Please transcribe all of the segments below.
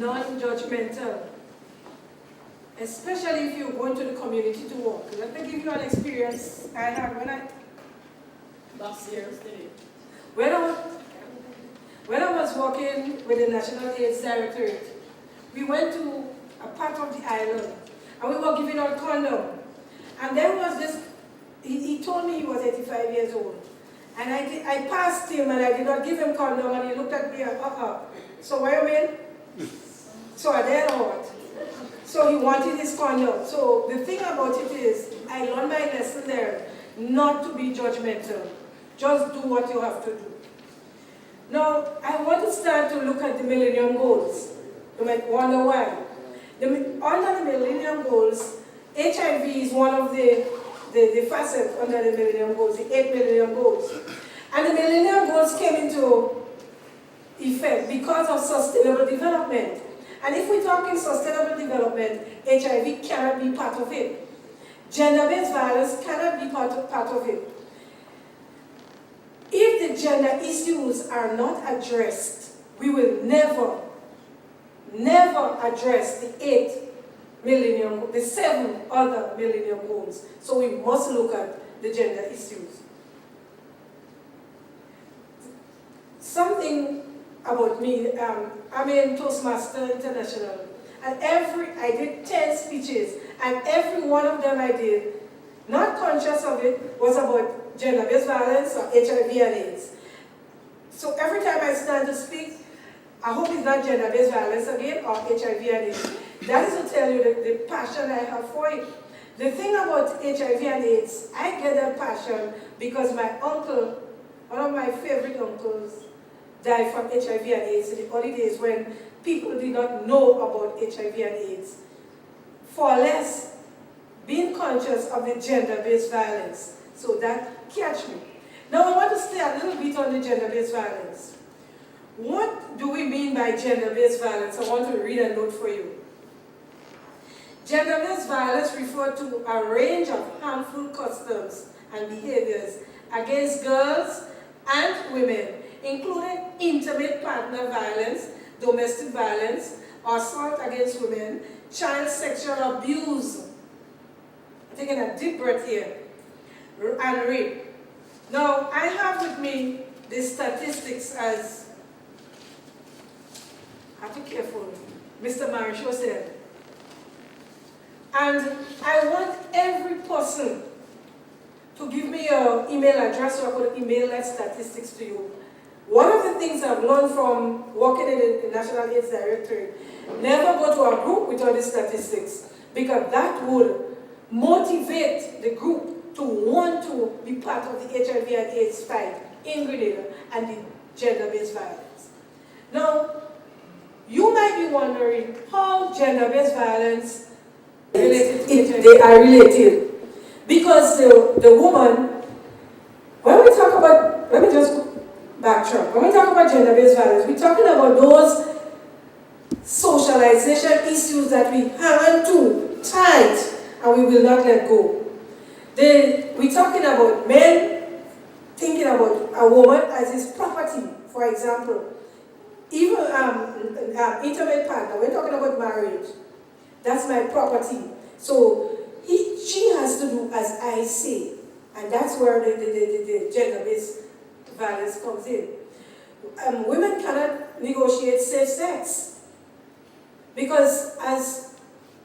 non-judgmental, especially if you go into the community to work. Let me give you an experience I had last year, today. When I was working with the National AIDS Directorate, we went to a part of the island and we were giving out condom. And there was this, he told me he was 85 years old. And I passed him and I did not give him condom and he looked at me and so what you mean? So I did what? So he wanted his condom. So the thing about it is, I learned my lesson there, not to be judgmental. Just do what you have to do. Now, I want to start to look at the Millennium Goals. You might wonder why. Under the Millennium Goals, HIV is one of the facets under the Millennium Goals, the 8 Millennium Goals. And the Millennium Goals came into effect because of sustainable development. And if we're talking sustainable development, HIV cannot be part of it. Gender-based violence cannot be part of it. If the gender issues are not addressed, we will never address the 7 other Millennium Goals. So we must look at the gender issues. Something about me, I'm in Toastmaster International, and I did 10 speeches, and every one of them I did, not conscious of it, was about gender-based violence or HIV and AIDS. So every time I stand to speak, I hope it's not gender-based violence again or HIV and AIDS. That is to tell you the passion I have for it. The thing about HIV and AIDS, I get that passion because my uncle, one of my favorite uncles, died from HIV and AIDS in the early days when people did not know about HIV and AIDS. For less, being conscious of the gender-based violence. So that catch me. Now I want to stay a little bit on the gender-based violence. What do we mean by gender-based violence? I want to read a note for you. Gender-based violence refers to a range of harmful customs and behaviors against girls and women, including intimate partner violence, domestic violence, assault against women, child sexual abuse. I'm taking a deep breath here. And rape. Now, I have with me the statistics as, I have to be careful, Mr. Marisho said. And I want every person to give me your email address so I could email that statistics to you. One of the things I've learned from working in the National AIDS Directorate, never go to a group with all these statistics, because that would motivate the group to want to be part of the HIV and AIDS fight in Grenada and the gender-based violence. Now, you might be wondering how gender-based violence related to HIV. They are related. Because the woman, when we talk about, let me just backtrack. When we talk about gender-based violence, we're talking about those socialization issues that we hang on to tight and we will not let go. We're talking about men thinking about a woman as his property, for example. Even intimate partner, we're talking about marriage. That's my property. So she has to do as I say. And that's where the gender-based violence comes in. Women cannot negotiate safe sex. Because as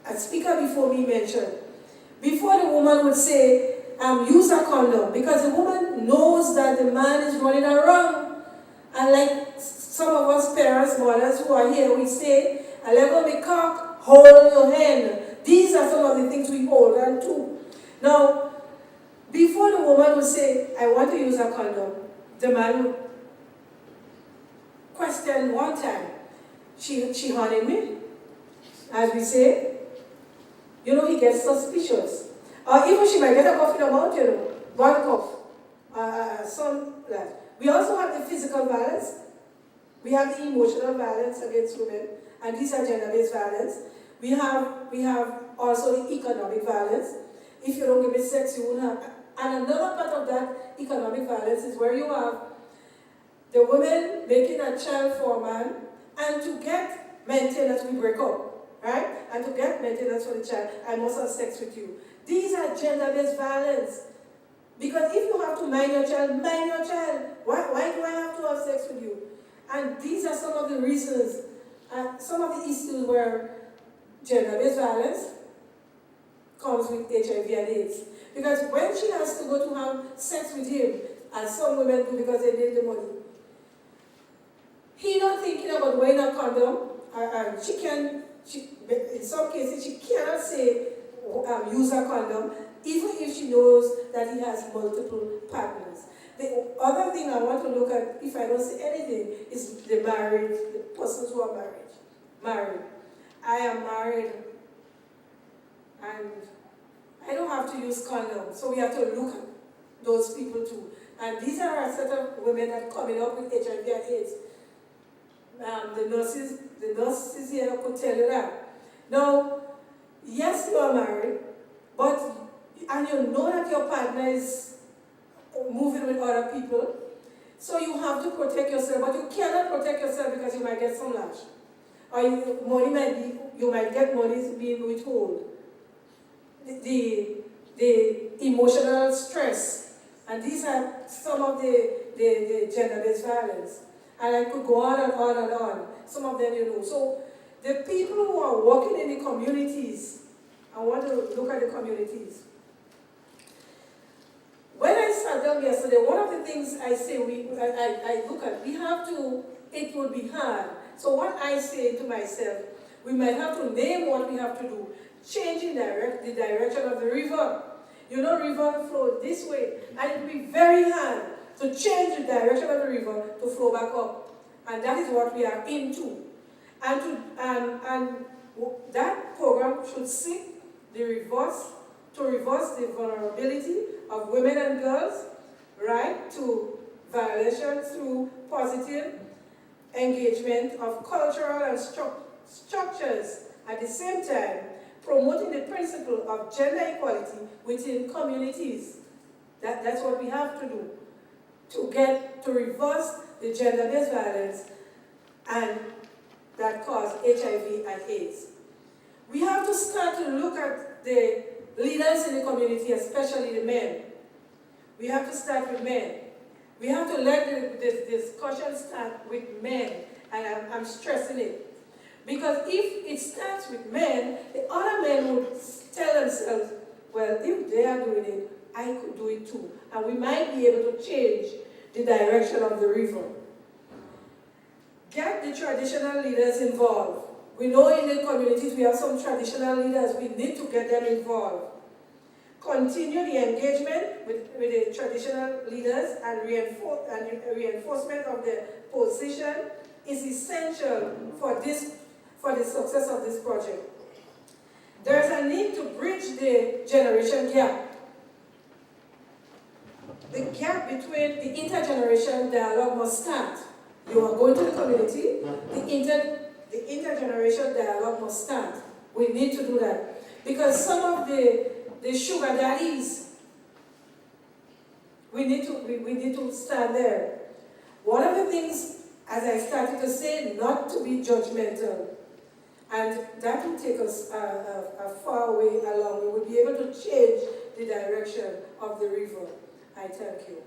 a speaker before me mentioned, before the woman would say, use a condom, because the woman knows that the man is running around. And like some of us parents, mothers who are here, we say, I let go me cock, hold your hand. These are some of the things we hold on to. Now, before the woman would say, I want to use a condom, the man would question one time, she honey me, as we say. You know, he gets suspicious. Or even she might get a cough in the mouth, you know, one cough, some that. We also have the physical violence. We have the emotional violence against women, and these are gender-based violence. We have also the economic violence. If you don't give me sex, you won't have. And another part of that economic violence is where you have the women making a child for a man, and to get maintenance, we break up, right? And to get maintenance for the child, I must have sex with you. These are gender-based violence. Because if you have to mind your child, mind your child. Why do I have to have sex with you? And these are some of the reasons, some of the issues where gender-based violence comes with HIV and AIDS. Because when she has to go to have sex with him, as some women do because they need the money, he not thinking about wearing a condom. In some cases, she cannot say use a condom, even if she knows that he has multiple partners. The other thing I want to look at, if I don't say anything, is the persons who are married. I am married, and I don't have to use condoms, so we have to look at those people too. And these are a set of women that are coming up with HIV and AIDS. The nurses here could tell you that. Now, yes, you are married, and you know that your partner is moving with other people, so you have to protect yourself, but you cannot protect yourself because you might get some lash. Or you might get money being withheld. The emotional stress, and these are some of the gender-based violence. And I could go on and on and on. Some of them you know. So the people who are working in the communities, I want to look at the communities. When I sat down yesterday, one of the things I say, I look at, it will be hard. So what I say to myself, we might have to name what we have to do. Changing the direction of the river. You know, river flows this way, and it will be very hard to change the direction of the river to flow back up. And that is what we are into. And that program should seek to reverse the vulnerability of women and girls, right, to violation through positive engagement of cultural and structures, at the same time promoting the principle of gender equality within communities. That's what we have to do to reverse the gender-based violence and that cause HIV and AIDS. We have to start to look at the leaders in the community, especially the men. We have to start with men. We have to let the discussion start with men, and I'm stressing it. Because if it starts with men, the other men would tell themselves, well, if they are doing it, I could do it too. And we might be able to change the direction of the river. Get the traditional leaders involved. We know in the communities we have some traditional leaders. We need to get them involved. Continue the engagement with the traditional leaders, and reinforcement of the position is essential for the success of this project. There is a need to bridge the generation gap. The gap between the intergenerational dialogue must start. You are going to the community, the intergenerational dialogue must start. We need to do that. Because some of the sugar daddies, we need to stand there. One of the things, as I started to say, not to be judgmental. And that will take us a far way along. We will be able to change the direction of the river. I thank you.